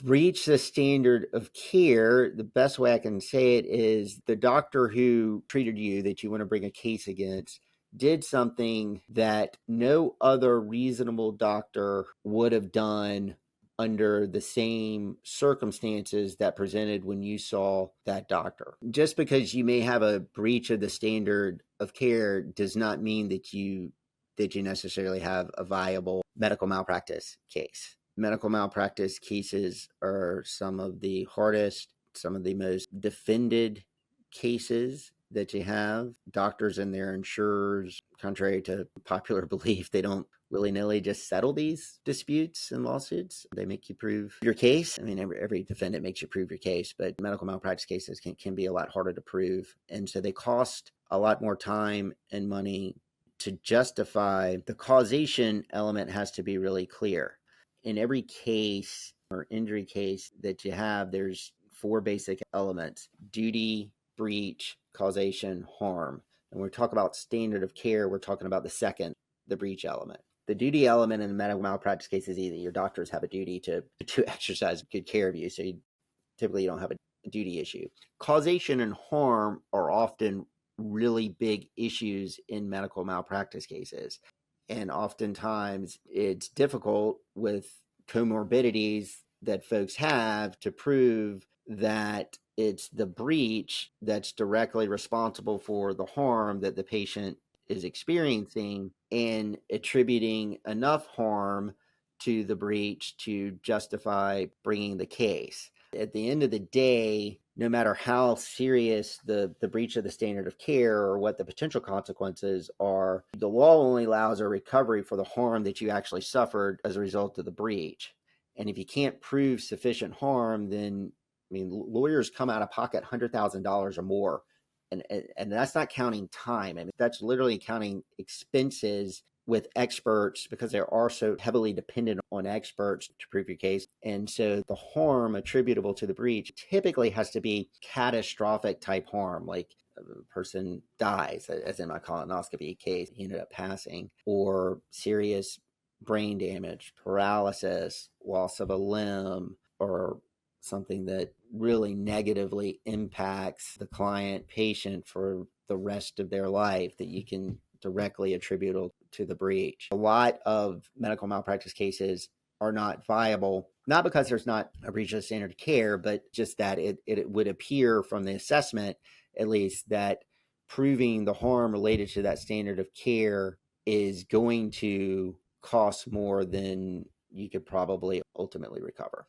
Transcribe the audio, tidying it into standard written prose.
breach the standard of care, the best way I can say it is the doctor who treated you that you want to bring a case against did something that no other reasonable doctor would have done under the same circumstances that presented when you saw that doctor. Just because you may have a breach of the standard of care does not mean that you necessarily have a viable medical malpractice case. Medical malpractice cases are some of the hardest, some of the most defended cases that you have. Doctors and their insurers, contrary to popular belief, they don't willy-nilly just settle these disputes and lawsuits. They make you prove your case. I mean, every defendant makes you prove your case, but medical malpractice cases can be a lot harder to prove. And so they cost a lot more time and money to justify. The causation element has to be really clear. In every case or injury case that you have, there's 4 basic elements: duty, breach, causation, harm. And when we talk about standard of care, we're talking about the second, the breach element. The duty element in the medical malpractice case is easy. Your doctors have a duty to exercise good care of you, so typically you don't have a duty issue. Causation and harm are often really big issues in medical malpractice cases. And oftentimes it's difficult with comorbidities that folks have to prove that it's the breach that's directly responsible for the harm that the patient is experiencing, and attributing enough harm to the breach to justify bringing the case. At the end of the day, no matter how serious the breach of the standard of care or what the potential consequences are, the law only allows a recovery for the harm that you actually suffered as a result of the breach. And if you can't prove sufficient harm, then, I mean, lawyers come out of pocket $100,000 or more. And that's not counting time. I mean, that's literally counting expenses with experts, because they are so heavily dependent on experts to prove your case. And so the harm attributable to the breach typically has to be catastrophic type harm, like a person dies, as in my colonoscopy case, he ended up passing, or serious brain damage, paralysis, loss of a limb, or something that really negatively impacts the client patient for the rest of their life that you can directly attributable to the breach. A lot of medical malpractice cases are not viable, not because there's not a breach of standard of care, but just that it would appear from the assessment, at least, that proving the harm related to that standard of care is going to cost more than you could probably ultimately recover.